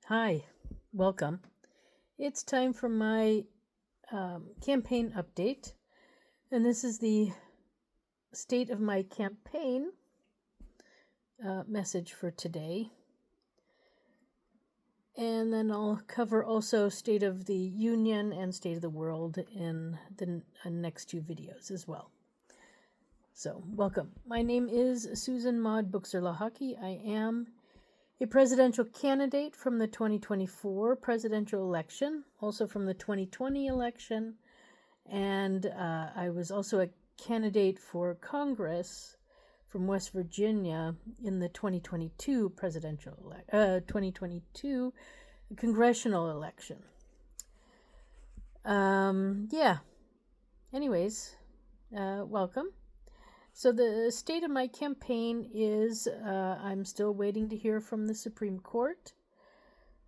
Hi, welcome. It's time for my campaign update, and this is the state of my campaign message for today. And then I'll cover also State of the Union and State of the World in the next two videos as well. So, welcome. My name is Susan Maud Buchser-Lochocki. I am a presidential candidate from the 2024 presidential election, also from the 2020 election, and I was also a candidate for Congress from West Virginia in the 2022 2022 congressional election. Anyways, welcome. So the state of my campaign is I'm still waiting to hear from the Supreme Court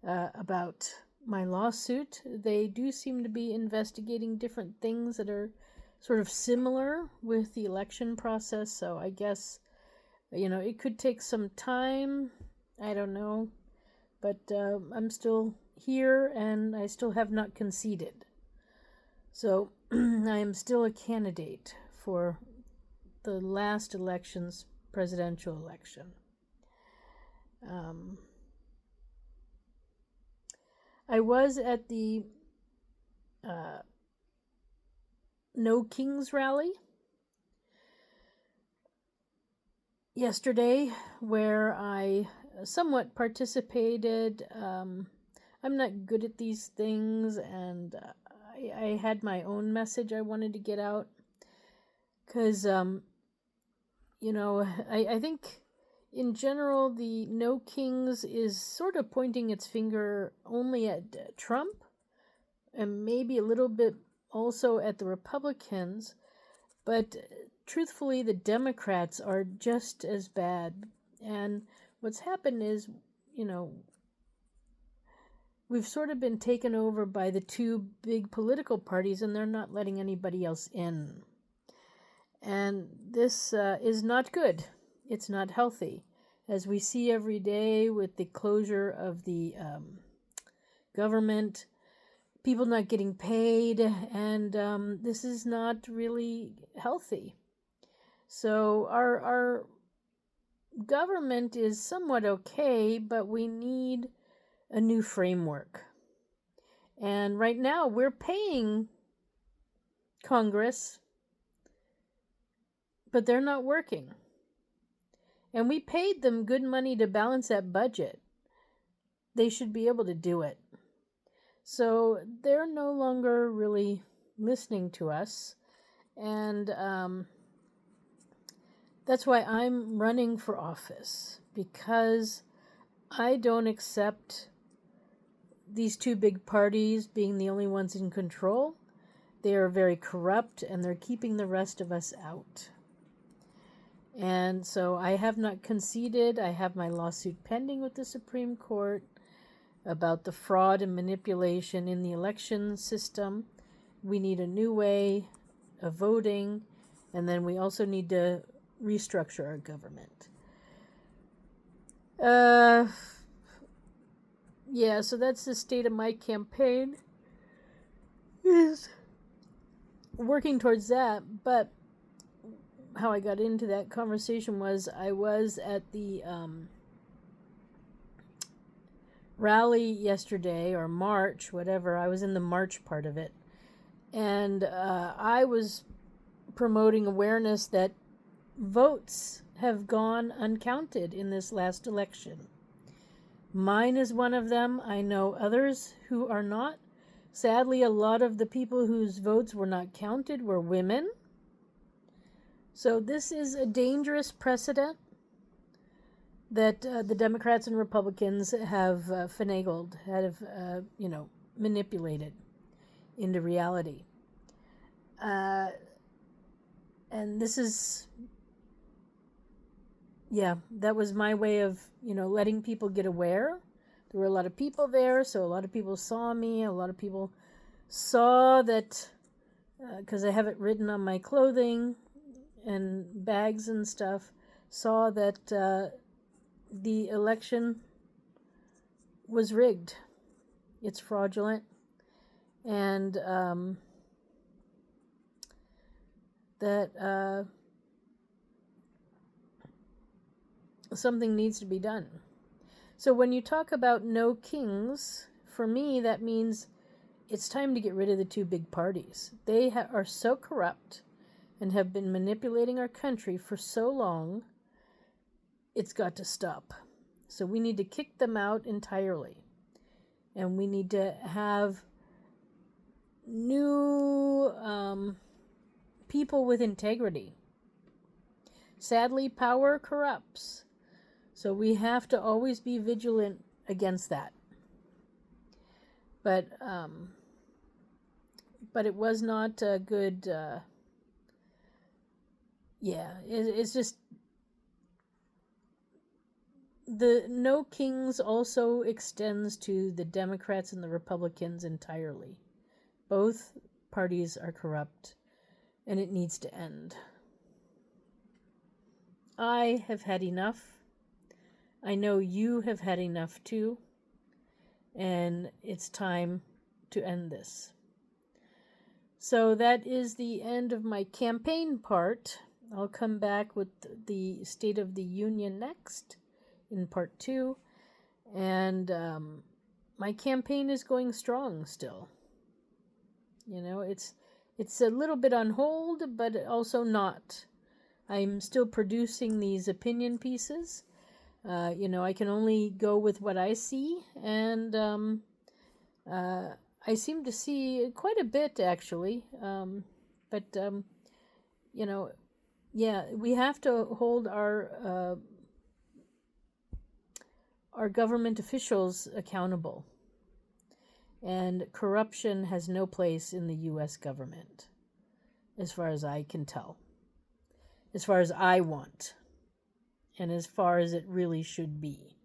about my lawsuit. They do seem to be investigating different things that are sort of similar with the election process. So I guess, it could take some time. I don't know. But I'm still here and I still have not conceded. So I am still a candidate for the last election's presidential election. I was at the No Kings rally yesterday, where I somewhat participated. I'm not good at these things, and I had my own message I wanted to get out. Because, I think in general, the No Kings is sort of pointing its finger only at Trump and maybe a little bit also at the Republicans. But truthfully, the Democrats are just as bad. And what's happened is, we've sort of been taken over by the two big political parties, and they're not letting anybody else in. And this is not good. It's not healthy. As we see every day with the closure of the government, people not getting paid, and this is not really healthy. So our government is somewhat okay, but we need a new framework. And right now we're paying Congress, but they're not working. And we paid them good money to balance that budget. They should be able to do it. So they're no longer really listening to us. And that's why I'm running for office, because I don't accept these two big parties being the only ones in control. They are very corrupt, and they're keeping the rest of us out. And so I have not conceded. I have my lawsuit pending with the Supreme Court about the fraud and manipulation in the election system. We need a new way of voting, and then we also need to restructure our government. So that's the state of my campaign. Is working towards that, but how I got into that conversation was I was at the rally yesterday, or march, whatever. I was in the march part of it, and I was promoting awareness that votes have gone uncounted in this last election. Mine is one of them. I know others who are not. Sadly, a lot of the people whose votes were not counted were women. So this is a dangerous precedent that the Democrats and Republicans have finagled, manipulated into reality. And this is, that was my way of, letting people get aware. There were a lot of people there, so a lot of people saw me. A lot of people saw that, because I have it written on my clothing and bags and stuff, saw that the election was rigged. It's fraudulent. And that something needs to be done. So when you talk about no kings, for me, that means it's time to get rid of the two big parties. They are so corrupt and have been manipulating our country for so long, it's got to stop. So we need to kick them out entirely. And we need to have new people with integrity. Sadly, power corrupts. So we have to always be vigilant against that. But it was not a good. It's just the no kings also extends to the Democrats and the Republicans entirely. Both parties are corrupt, and it needs to end. I have had enough. I know you have had enough too, and it's time to end this. So that is the end of my campaign part. I'll come back with the State of the Union next in part 2, and my campaign is going strong still. You know, it's a little bit on hold, but also not. I'm still producing these opinion pieces. I can only go with what I see, and I seem to see quite a bit, actually. We have to hold our government officials accountable. And corruption has no place in the U.S. government, as far as I can tell. As far as I want. And as far as it really should be.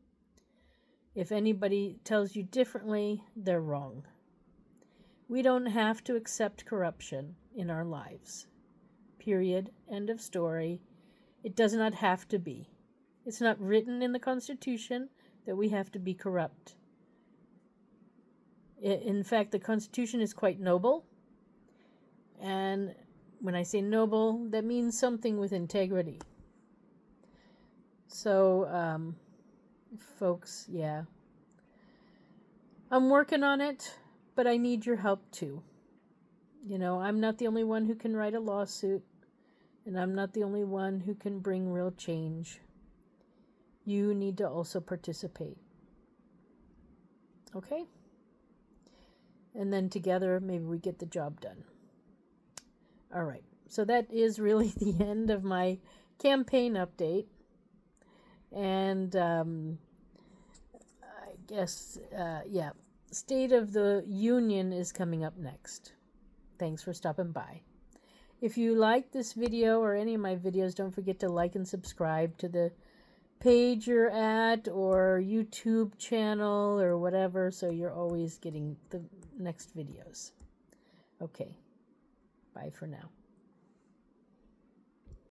If anybody tells you differently, they're wrong. We don't have to accept corruption in our lives. Period. End of story. It does not have to be. It's not written in the Constitution that we have to be corrupt. In fact, the Constitution is quite noble. And when I say noble, that means something with integrity. So, folks, yeah. I'm working on it, but I need your help too. You know, I'm not the only one who can write a lawsuit, and I'm not the only one who can bring real change. You need to also participate. Okay? And then together, maybe we get the job done. All right. So that is really the end of my campaign update. And I guess, State of the Union is coming up next. Thanks for stopping by. If you like this video or any of my videos, don't forget to like and subscribe to the page you're at or YouTube channel or whatever, so you're always getting the next videos. Okay. Bye for now.